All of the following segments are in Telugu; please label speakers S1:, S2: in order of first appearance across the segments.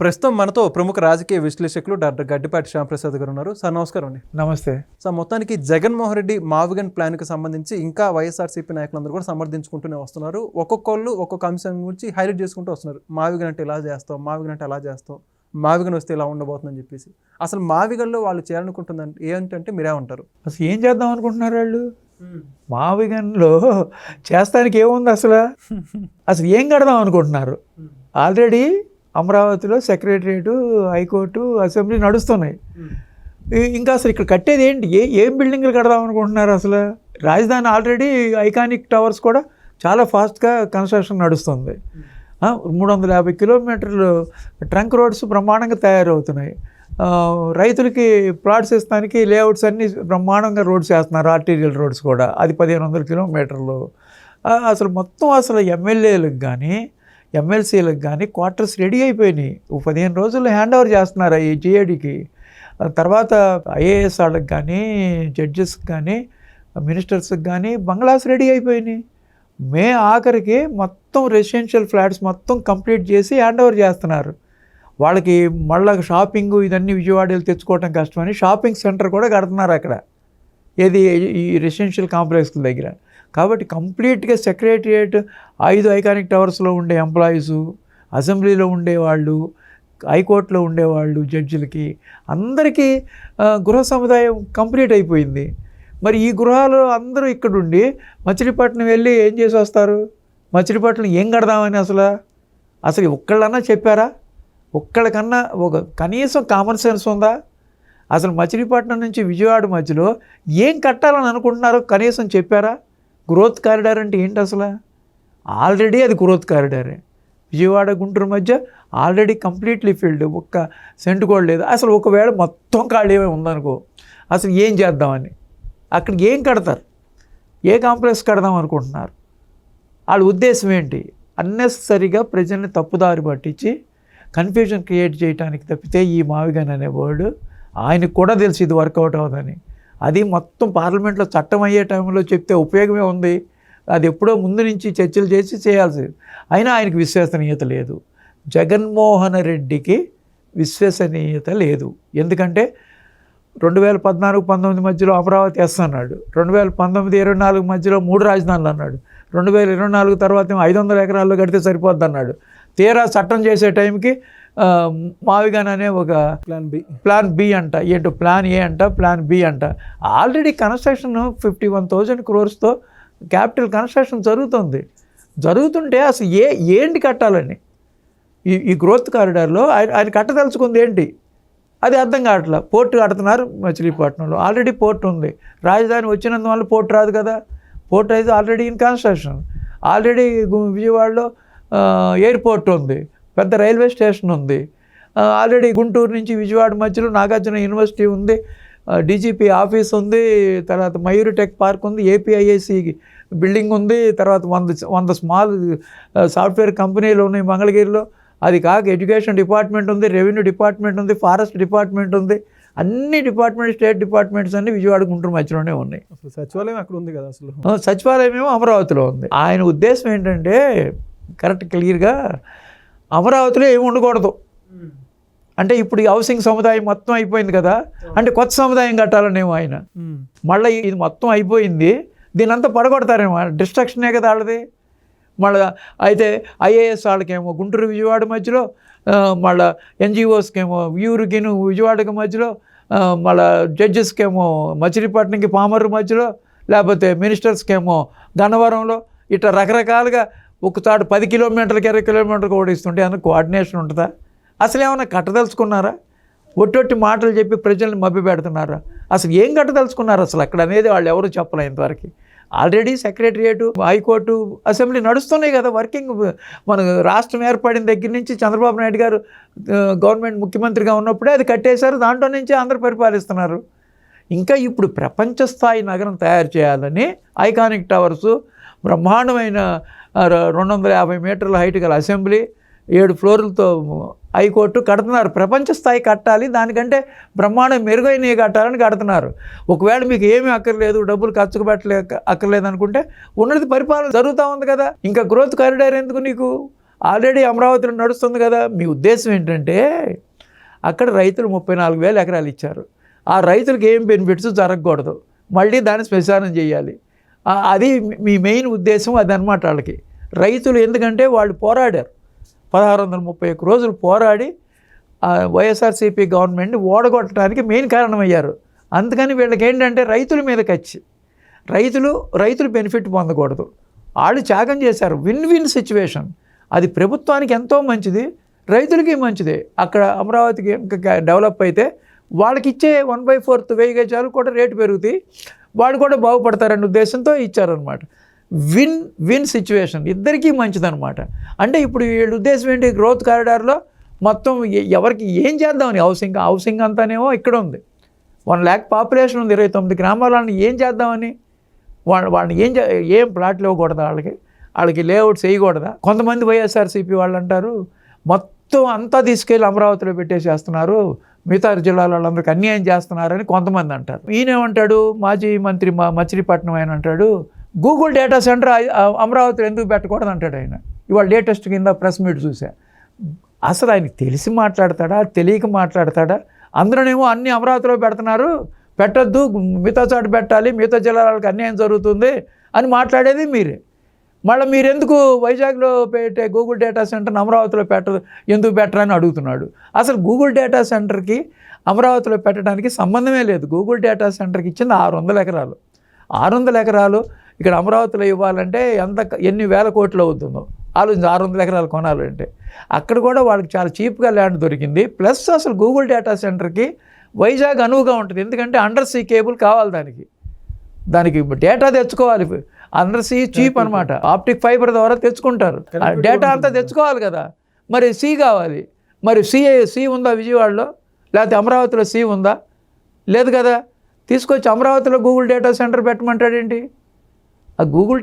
S1: ప్రస్తుతం మనతో ప్రముఖ రాజకీయ విశ్లేషకులు డాక్టర్ గడ్డిపాటి శ్యాంప్రసాద్ గారు ఉన్నారు. సార్ నమస్కారం అండి.
S2: నమస్తే
S1: సార్, మొత్తానికి జగన్మోహన్ రెడ్డి మావిగన్ ప్లాన్కి సంబంధించి ఇంకా వైఎస్ఆర్సీపీ నాయకులందరూ కూడా సమర్థించుకుంటూనే వస్తున్నారు. ఒక్కొక్కళ్ళు ఒక్కొక్క అంశం గురించి హైలైట్ చేసుకుంటూ వస్తున్నారు. మావిగన్ అంటే ఇలా చేస్తాం, మావిగన్ అంటే అలా చేస్తాం, మావిగన్ వస్తే ఇలా ఉండబోతుందని చెప్పేసి. అసలు మావిగన్లో వాళ్ళు చేయాలనుకుంటుందంటే ఏంటంటే మీరేమంటారు?
S2: అసలు ఏం చేద్దాం అనుకుంటున్నారు వాళ్ళు? మావిగన్లో చేస్తానికి ఏముంది అసలు ఏం కడదాం అనుకుంటున్నారు? ఆల్రెడీ అమరావతిలో సెక్రటరియట్, హైకోర్టు, అసెంబ్లీ నడుస్తున్నాయి. ఇంకా అసలు ఇక్కడ కట్టేది ఏంటి? ఏం బిల్డింగ్లు కడదాం అనుకుంటున్నారు? అసలు రాజధాని ఆల్రెడీ ఐకానిక్ టవర్స్ కూడా చాలా ఫాస్ట్గా కన్స్ట్రక్షన్ నడుస్తుంది. 350 కిలోమీటర్లు ట్రంక్ రోడ్స్ బ్రహ్మాండంగా తయారవుతున్నాయి. రైతులకి ప్లాట్స్ ఇస్తానికి లేఅవుట్స్ అన్నీ బ్రహ్మాండంగా రోడ్స్ వేస్తున్నారు, ఆర్టీరియల్ రోడ్స్ కూడా. అది 1500 కిలోమీటర్లు. అసలు మొత్తం ఎమ్మెల్యేలకు కానీ ఎమ్మెల్సీలకు కానీ క్వార్టర్స్ రెడీ అయిపోయినాయి. 15 రోజుల్లో హ్యాండ్ ఓవర్ చేస్తున్నారు ఈ జేఏడీకి. తర్వాత ఐఏఎస్ వాళ్ళకి కానీ, జడ్జెస్కి కానీ, మినిస్టర్స్కి కానీ బంగ్లాస్ రెడీ అయిపోయినాయి. మే ఆఖరికి మొత్తం రెసిడెన్షియల్ ఫ్లాట్స్ మొత్తం కంప్లీట్ చేసి హ్యాండ్ ఓవర్ చేస్తున్నారు. వాళ్ళకి మళ్ళీ షాపింగ్ ఇదన్నీ విజయవాడలో తెచ్చుకోవటం కష్టమని షాపింగ్ సెంటర్ కూడా కడుతున్నారు అక్కడ, ఏది ఈ రెసిడెన్షియల్ కాంప్లెక్స్ల దగ్గర. కాబట్టి కంప్లీట్గా సెక్రటరియట్, 5 ఐకానిక్ టవర్స్లో ఉండే ఎంప్లాయీసు, అసెంబ్లీలో ఉండేవాళ్ళు, హైకోర్టులో ఉండేవాళ్ళు, జడ్జిలకి అందరికీ గృహ సముదాయం కంప్లీట్ అయిపోయింది. మరి ఈ గృహాలు అందరూ ఇక్కడుండి మచిలీపట్నం వెళ్ళి ఏం చేసి వస్తారు? మచిలీపట్నం ఏం కడదామని అసలు ఒక్కళ్ళన్నా చెప్పారా? ఒక్కళ్ళకన్నా ఒక కనీసం కామన్ సెన్స్ ఉందా? అసలు మచిలీపట్నం నుంచి విజయవాడ మధ్యలో ఏం కట్టాలని అనుకుంటున్నారో కనీసం చెప్పారా? గ్రోత్ కారిడార్ అంటే ఏంటి అసలు? ఆల్రెడీ అది గ్రోత్ కారిడారే. విజయవాడ గుంటూరు మధ్య ఆల్రెడీ కంప్లీట్లీ ఫిల్డ్, ఒక్క సెంటు కూడా లేదు. అసలు ఒకవేళ మొత్తం ఖాళీ ఉందనుకో, అసలు ఏం చేద్దామని, అక్కడికి ఏం కడతారు? ఏ కాంప్లెక్స్ కడదాం అనుకుంటున్నారు? వాళ్ళ ఉద్దేశం ఏంటి? అన్నెసరిగా ప్రజల్ని తప్పుదారి పట్టించి కన్ఫ్యూజన్ క్రియేట్ చేయడానికి తప్పితే ఈ మావిగన్ అనే వర్డ్ ఆయనకు కూడా తెలుసు ఇది వర్కౌట్ అవుతుందని. అది మొత్తం పార్లమెంట్లో చట్టం అయ్యే టైంలో చెప్తే ఉపయోగమే ఉంది. అది ఎప్పుడో ముందు నుంచి చర్చలు చేసి చేయాల్సింది. అయినా ఆయనకు విశ్వసనీయత లేదు. జగన్మోహన్ రెడ్డికి విశ్వసనీయత లేదు. ఎందుకంటే 2014-19 మధ్యలో అమరావతి వేస్తున్నాడు, 2019-24 మధ్యలో 3 రాజధానులు అన్నాడు, 2024 తర్వాత 500 ఎకరాల్లో కడితే సరిపోద్ది అన్నాడు. తీరా చట్టం చేసే టైంకి మావిగన్ అనే ఒక ప్లాన్ బి అంట, ఏంటో ప్లాన్ ఏ అంట, ప్లాన్ బి అంట. Already construction 51,000 crores capital construction జరుగుతుంటే అసలు ఏంటి కట్టాలని? ఈ గ్రోత్ కారిడార్లో ఆయన కట్టదలుచుకుంది ఏంటి? అది అర్థం కావట్లా. పోర్టు కడుతున్నారు మచిలీపట్నంలో, ఆల్రెడీ పోర్టు ఉంది. రాజధాని వచ్చినందువల్ల పోర్టు రాదు కదా. పోర్టు అయితే ఆల్రెడీ ఇన్ కన్స్ట్రక్షన్. ఆల్రెడీ విజయవాడలో ఎయిర్పోర్ట్ ఉంది, పెద్ద రైల్వే స్టేషన్ ఉంది. ఆల్రెడీ గుంటూరు నుంచి విజయవాడ మధ్యలో నాగార్జున యూనివర్సిటీ ఉంది, డీజీపీ ఆఫీస్ ఉంది, తర్వాత మయూరి టెక్ పార్క్ ఉంది, ఏపీఐఐసి బిల్డింగ్ ఉంది, తర్వాత 100 స్మాల్ సాఫ్ట్వేర్ కంపెనీలు ఉన్నాయి మంగళగిరిలో. అది కాక ఎడ్యుకేషన్ డిపార్ట్మెంట్ ఉంది, రెవెన్యూ డిపార్ట్మెంట్ ఉంది, ఫారెస్ట్ డిపార్ట్మెంట్ ఉంది. అన్ని డిపార్ట్మెంట్, స్టేట్ డిపార్ట్మెంట్స్ అన్ని విజయవాడ గుంటూరు మధ్యలోనే ఉన్నాయి.
S1: సచివాలయం అక్కడ ఉంది కదా. అసలు
S2: సచివాలయం ఏమో అమరావతిలో ఉంది. ఆయన ఉద్దేశం ఏంటంటే కరెక్ట్ క్లియర్గా అమరావతిలో ఏమి ఉండకూడదు అంటే, ఇప్పుడు ఈ హౌసింగ్ సముదాయం మొత్తం అయిపోయింది కదా, అంటే కొత్త సముదాయం కట్టాలనేమో ఆయన. మళ్ళీ ఇది మొత్తం అయిపోయింది, దీని అంతా పడగొడతారేమో, డిస్ట్రక్షనే కదా వాళ్ళది. మళ్ళీ అయితే ఐఏఎస్ వాళ్ళకేమో గుంటూరు విజయవాడ మధ్యలో, మళ్ళీ ఎన్జిఓస్కేమో ఊరికిను విజయవాడకి మధ్యలో, మళ్ళీ జడ్జెస్కేమో మచిలీపట్నంకి పామర్రు మధ్యలో, లేకపోతే మినిస్టర్స్కేమో గన్నవరంలో, ఇట్లా రకరకాలుగా ఒకసారి 10 కిలోమీటర్లకి 20 కిలోమీటర్లకు ఓడిస్తుంటే అందుకు కోఆర్డినేషన్ ఉంటుందా? అసలు ఏమైనా కట్టదలుచుకున్నారా? ఒట్టొట్టి మాటలు చెప్పి ప్రజల్ని మభ్య పెడుతున్నారా? అసలు ఏం కట్టదలుచుకున్నారు అసలు అక్కడ అనేది వాళ్ళు ఎవరు చెప్పలే ఇంతవరకు. ఆల్రెడీ సెక్రటరియట్, హైకోర్టు, అసెంబ్లీ నడుస్తున్నాయి కదా వర్కింగ్. మన రాష్ట్రం ఏర్పడిన దగ్గర నుంచి చంద్రబాబు నాయుడు గారు గవర్నమెంట్ ముఖ్యమంత్రిగా ఉన్నప్పుడే అది కట్టేశారు, దాంట్లో నుంచే అందరూ పరిపాలిస్తున్నారు. ఇంకా ఇప్పుడు ప్రపంచ స్థాయి నగరం తయారు చేయాలని ఐకానిక్ టవర్సు, బ్రహ్మాండమైన 250 మీటర్ల హైట్ గల అసెంబ్లీ, 7 ఫ్లోర్లతో హైకోర్టు కడుతున్నారు. ప్రపంచ స్థాయి కట్టాలి, దానికంటే బ్రహ్మాండం మెరుగైనవి కట్టాలని కడుతున్నారు. ఒకవేళ మీకు ఏమీ అక్కర్లేదు, డబ్బులు ఖర్చు పెట్టలే అక్కర్లేదు అనుకుంటే ఉన్నది పరిపాలన జరుగుతూ ఉంది కదా, ఇంకా గ్రోత్ కారిడార్ ఎందుకు నీకు? ఆల్రెడీ అమరావతిలో నడుస్తుంది కదా. మీ ఉద్దేశం ఏంటంటే అక్కడ రైతులు 34,000 ఎకరాలు ఇచ్చారు. ఆ రైతులకు ఏం బెనిఫిట్స్ జరగకూడదు, మళ్ళీ దాన్ని శ్మశానం చేయాలి. అది మీ మెయిన్ ఉద్దేశం అదనమాట వాళ్ళకి. రైతులు ఎందుకంటే వాళ్ళు పోరాడారు, 1631 రోజులు పోరాడి వైఎస్ఆర్సీపీ గవర్నమెంట్ని ఓడగొట్టడానికి మెయిన్ కారణమయ్యారు. అందుకని వీళ్ళకి ఏంటంటే రైతుల మీద కచ్చి, రైతులు బెనిఫిట్ పొందకూడదు. వాళ్ళు త్యాగం చేశారు. Win win situation. అది ప్రభుత్వానికి ఎంతో మంచిది, రైతులకి మంచిది. అక్కడ అమరావతికి ఇంకా డెవలప్ అయితే వాళ్ళకి ఇచ్చే 1/4 వెయ్యి గజాలు కూడా రేటు పెరుగుతాయి, వాళ్ళు కూడా బాగుపడతారనే ఉద్దేశంతో ఇచ్చారనమాట. విన్ విన్ సిచ్యువేషన్, ఇద్దరికీ మంచిదనమాట. అంటే ఇప్పుడు వీళ్ళ ఉద్దేశం ఏంటి, గ్రోత్ కారిడార్లో మొత్తం ఎవరికి ఏం చేద్దామని, హౌసింగ్ అంతానేమో ఇక్కడ ఉంది, 1 lakh పాపులేషన్ ఉంది, 29 గ్రామాలను ఏం చేద్దామని, వాళ్ళని ఏం ప్లాట్లు ఇవ్వకూడదా, వాళ్ళకి లేఅవుట్స్ వేయకూడదా. కొంతమంది వైఎస్ఆర్సీపీ వాళ్ళు అంటారు మొత్తం అంతా తీసుకెళ్ళి అమరావతిలో పెట్టేసేస్తున్నారు, మిగతా జిల్లాల వాళ్ళందరికీ అన్యాయం చేస్తున్నారని కొంతమంది అంటారు. ఈయనేమంటాడు, మాజీ మంత్రి మచిలీపట్నం ఆయన అంటాడు, గూగుల్ డేటా సెంటర్ అమరావతిలో ఎందుకు పెట్టకూడదు అంటాడు ఆయన. ఇవాళ లేటెస్ట్ కింద ప్రెస్ మీట్ చూసా. అసలు ఆయనకి తెలిసి మాట్లాడతాడా, తెలియక మాట్లాడతాడా? అందరూనేమో అన్ని అమరావతిలో పెడుతున్నారు, పెట్టద్దు, మిగతా చోట పెట్టాలి, మిగతా జిల్లాలకు అన్యాయం జరుగుతుంది అని మాట్లాడేది మీరే. మళ్ళీ మీరెందుకు వైజాగ్లో పెట్టే గూగుల్ డేటా సెంటర్ని అమరావతిలో ఎందుకు పెట్టరని అడుగుతున్నాడు. అసలు గూగుల్ డేటా సెంటర్కి అమరావతిలో పెట్టడానికి సంబంధమే లేదు. గూగుల్ డేటా సెంటర్కి ఇచ్చింది 600 ఎకరాలు. 600 ఎకరాలు ఇక్కడ అమరావతిలో ఇవ్వాలంటే ఎన్ని వేల కోట్లు అవుతుందో ఆలోచించి 600 ఎకరాలు కొనాలంటే. అక్కడ కూడా వాళ్ళకి చాలా చీప్గా ల్యాండ్ దొరికింది. ప్లస్ అసలు గూగుల్ డేటా సెంటర్కి వైజాగ్ అనువుగా ఉంటుంది, ఎందుకంటే అండర్ సీ కేబుల్ కావాలి, దానికి డేటా తెచ్చుకోవాలి. అండర్ సీ చీప్ అనమాట, ఆప్టిక్ ఫైబర్ ద్వారా తెచ్చుకుంటారు, డేటా అంతా తెచ్చుకోవాలి కదా. మరి సీ కావాలి, మరి సీ ఉందా విజయవాడలో, లేకపోతే అమరావతిలో సీ ఉందా? లేదు కదా. తీసుకొచ్చి అమరావతిలో గూగుల్ డేటా సెంటర్ పెట్టమంటాడేంటి? ఆ గూగుల్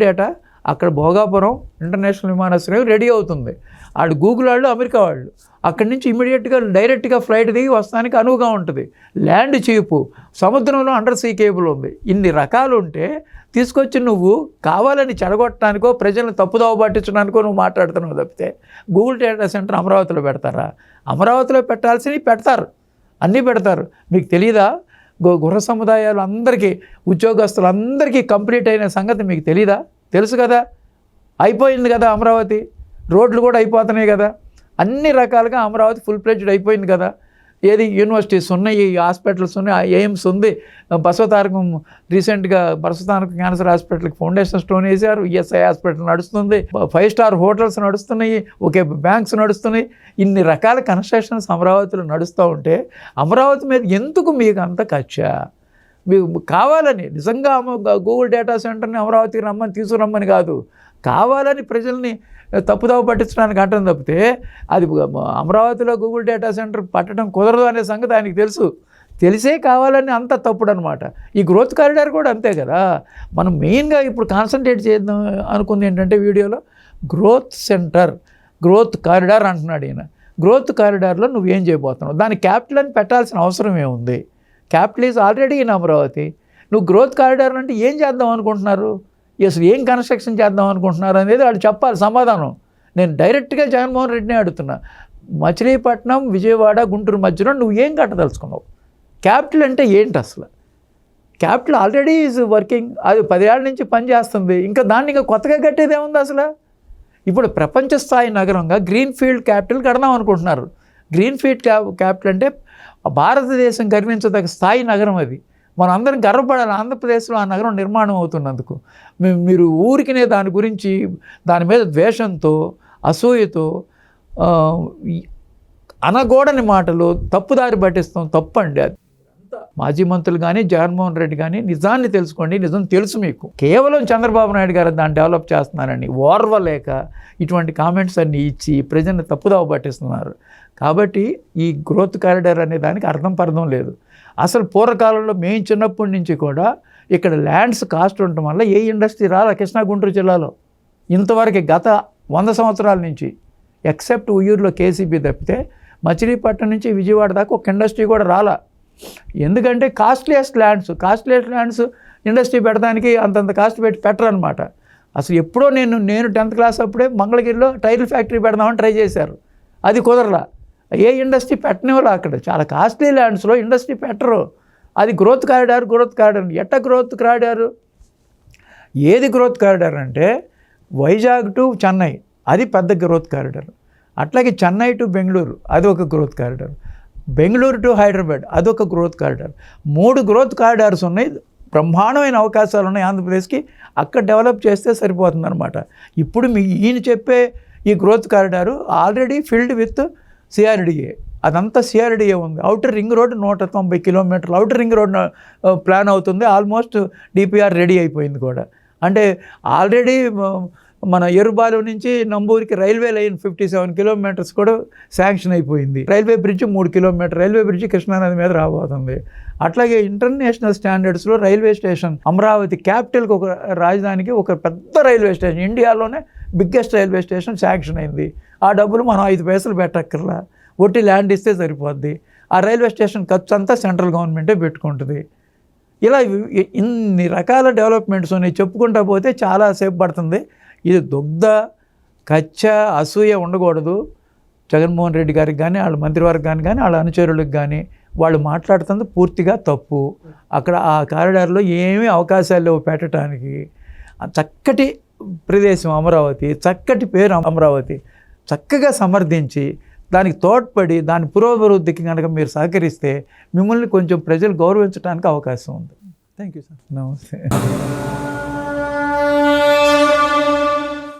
S2: డేటా అక్కడ భోగాపురం ఇంటర్నేషనల్ విమానాశ్రయం రెడీ అవుతుంది. వాళ్ళు గూగుల్ వాళ్ళు అమెరికా వాళ్ళు, అక్కడి నుంచి ఇమీడియట్గా డైరెక్ట్గా ఫ్లైట్ దిగి వస్తానికి అనువుగా ఉంటుంది, ల్యాండ్ చీపు, సముద్రంలో అండర్ సీ కేబుల్ ఉంది. ఇన్ని రకాలు ఉంటే తీసుకొచ్చి నువ్వు కావాలని చెడగొట్టడానికో ప్రజలను తప్పుదోవ పట్టించడానికో నువ్వు మాట్లాడుతున్నావు తప్పితే గూగుల్ డేటా సెంటర్ అమరావతిలో పెడతారా? అమరావతిలో పెట్టాల్సినవి పెడతారు, అన్నీ పెడతారు. మీకు తెలీదా? గృహ సముదాయాలు అందరికీ, ఉద్యోగస్తులందరికీ కంప్లీట్ అయిన సంగతి మీకు తెలీదా? తెలుసు కదా. అయిపోయింది కదా అమరావతి, రోడ్లు కూడా అయిపోతున్నాయి కదా, అన్ని రకాలుగా అమరావతి ఫుల్ ఫ్లెడ్జ్డ్ అయిపోయింది కదా. ఏది యూనివర్సిటీస్ ఉన్నాయి, హాస్పిటల్స్ ఉన్నాయి, ఎయిమ్స్ ఉంది, బసవతారకం రీసెంట్గా బసవతారకం క్యాన్సర్ హాస్పిటల్కి ఫౌండేషన్ స్టోన్ వేశారు, ఈఎస్ఐ హాస్పిటల్ నడుస్తుంది, 5 స్టార్ హోటల్స్ నడుస్తున్నాయి, ఒకే బ్యాంక్స్ నడుస్తున్నాయి. ఇన్ని రకాల కన్స్ట్రక్షన్స్ అమరావతిలో నడుస్తూ ఉంటే అమరావతి మీద ఎందుకు మీకు అంత కక్ష? మీకు కావాలని నిజంగా గూగుల్ డేటా సెంటర్ని అమరావతికి తీసుకురమ్మని కాదు, కావాలని ప్రజల్ని తప్పుదోవ పట్టించడానికి అంటాం తప్పితే అది అమరావతిలో గూగుల్ డేటా సెంటర్ పట్టడం కుదరదు అనే సంగతి ఆయనకి తెలిసే కావాలని అంత తప్పుడు అనమాట. ఈ గ్రోత్ కారిడార్ కూడా అంతే కదా. మనం మెయిన్గా ఇప్పుడు కాన్సన్ట్రేట్ చేద్దాం అనుకుంది ఏంటంటే వీడియోలో గ్రోత్ కారిడార్ అంటున్నాడు ఈయన. గ్రోత్ కారిడార్లో నువ్వేం చేయబోతున్నావు? దాని క్యాపిటల్ అని పెట్టాల్సిన అవసరం ఏముంది? Capital is already in Amaravati. నువ్వు గ్రోత్ కారిడార్ అంటే ఏం చేద్దాం అనుకుంటున్నారు, అసలు ఏం కన్స్ట్రక్షన్ చేద్దాం అనుకుంటున్నారు అనేది వాళ్ళు చెప్పాలి సమాధానం. నేను డైరెక్ట్గా జగన్మోహన్ రెడ్డిని అడుగుతున్నా, మచిలీపట్నం, విజయవాడ, గుంటూరు మధ్యలో నువ్వు ఏం కట్టదలుచుకున్నావు? క్యాపిటల్ అంటే ఏంటి అసలు? క్యాపిటల్ ఆల్రెడీ ఈజ్ వర్కింగ్, అది 10 ఏళ్ళ నుంచి పనిచేస్తుంది, ఇంకా దాన్ని ఇంకా కొత్తగా కట్టేది ఏముంది అసలు? ఇప్పుడు ప్రపంచ స్థాయి నగరంగా గ్రీన్ ఫీల్డ్ క్యాపిటల్ కడదాం అనుకుంటున్నారు. గ్రీన్ ఫీల్డ్ క్యాపిటల్ అంటే భారతదేశం గర్వించదగ్గ స్థాయి నగరం అది. మనం అందరం గర్వపడాలి ఆంధ్రప్రదేశ్లో ఆ నగరం నిర్మాణం అవుతున్నందుకు. మీరు ఊరికినే దాని గురించి దాని మీద ద్వేషంతో, అసూయతో, అనగూడని మాటలు, తప్పుదారి పట్టిస్తాం, తప్పండి అది. మాజీ మంత్రులు కానీ జగన్మోహన్ రెడ్డి కానీ నిజాన్ని తెలుసుకోండి, నిజం తెలుసు మీకు. కేవలం చంద్రబాబు నాయుడు గారు దాన్ని డెవలప్ చేస్తున్నారని ఓర్వలేక ఇటువంటి కామెంట్స్ అన్నీ ఇచ్చి ప్రజల్ని తప్పుదావ పట్టిస్తున్నారు. కాబట్టి ఈ గ్రోత్ కారిడార్ అనే దానికి అర్థం లేదు. అసలు పూర్వకాలంలో మేము చిన్నప్పటి నుంచి కూడా ఇక్కడ ల్యాండ్స్ కాస్ట్ ఉండటం వల్ల ఏ ఇండస్ట్రీ రాలా కృష్ణా గుంటూరు జిల్లాలో ఇంతవరకు గత 100 సంవత్సరాల నుంచి, ఎక్సెప్ట్ ఉయ్యూరులో కేసీబీ తప్పితే మచిలీపట్నం నుంచి విజయవాడ దాకా ఒక ఇండస్ట్రీ కూడా రాలా. ఎందుకంటే కాస్ట్లీయెస్ట్ ల్యాండ్స్ ఇండస్ట్రీ పెట్టడానికి అంతంత కాస్ట్ పెట్టరనమాట. అసలు ఎప్పుడో నేను 10th క్లాస్ అప్పుడే మంగళగిరిలో టైర్ ఫ్యాక్టరీ పెడదామని ట్రై చేశారు, అది కుదరలా. ఏ ఇండస్ట్రీ పెట్టనివ్వరు అక్కడ, చాలా కాస్ట్లీ ల్యాండ్స్లో ఇండస్ట్రీ పెట్టరు. అది గ్రోత్ కారిడార్ ఎట్ట గ్రోత్ కారిడారు, ఏది గ్రోత్ కారిడార్ అంటే వైజాగ్ టు చెన్నై అది పెద్ద గ్రోత్ కారిడార్, అట్లాగే చెన్నై టు బెంగళూరు అది ఒక growth corridor, Bengaluru to Hyderabad అదొక గ్రోత్ కారిడార్. 3 గ్రోత్ కారిడార్స్ ఉన్నాయి, బ్రహ్మాండమైన అవకాశాలు ఉన్నాయి ఆంధ్రప్రదేశ్కి. అక్కడ డెవలప్ చేస్తే సరిపోతుంది అనమాట. ఇప్పుడు ఈయన చెప్పే ఈ growth corridor already filled with CRDA, అదంతా సిఆర్డిఏ ఉంది. అవుటర్ రింగ్ రోడ్ 190 కిలోమీటర్లు అవుటర్ రింగ్ రోడ్ ప్లాన్ అవుతుంది. ఆల్మోస్ట్ డిపిఆర్ రెడీ అయిపోయింది కూడా. అంటే ఆల్రెడీ మన ఎరుబాలు నుంచి నంబూరికి రైల్వే లైన్ 57 కిలోమీటర్స్ కూడా శాంక్షన్ అయిపోయింది. Railway bridge 3 kilometre railway bridge కృష్ణానది మీద రాబోతుంది. అట్లాగే ఇంటర్నేషనల్ స్టాండర్డ్స్లో రైల్వే స్టేషన్ అమరావతి క్యాపిటల్కి ఒక రాజధానికి ఒక పెద్ద రైల్వే స్టేషన్, ఇండియాలోనే బిగ్గెస్ట్ రైల్వే స్టేషన్ శాంక్షన్ అయింది. ఆ డబ్బులు మనం 5 పైసలు పెట్టక్కర్లా, ఒట్టి ల్యాండ్ ఇస్తే సరిపోద్ది. ఆ రైల్వే స్టేషన్ ఖర్చు అంతా సెంట్రల్ గవర్నమెంటే పెట్టుకుంటుంది. ఇలా ఇన్ని రకాల డెవలప్మెంట్స్ ఉన్నాయి, చెప్పుకుంటా పోతే చాలాసేపు పడుతుంది. ఇది దుగ్ధ కచ్చ అసూయ ఉండకూడదు జగన్మోహన్ రెడ్డి గారికి కానీ వాళ్ళ మంత్రివర్గానికి కానీ వాళ్ళ అనుచరులకు కానీ. వాళ్ళు మాట్లాడుతుంది పూర్తిగా తప్పు. అక్కడ ఆ కారిడార్లో ఏమీ అవకాశాలు లేవు పెట్టడానికి. చక్కటి ప్రదేశం అమరావతి, చక్కటి పేరు అమరావతి, చక్కగా సమర్థించి దానికి తోడ్పడి దాని పురోభివృద్ధికి కనుక మీరు సహకరిస్తే మిమ్మల్ని కొంచెం ప్రజలు గౌరవించడానికి అవకాశం ఉంది.
S1: Thank you sir.
S2: నమస్తే.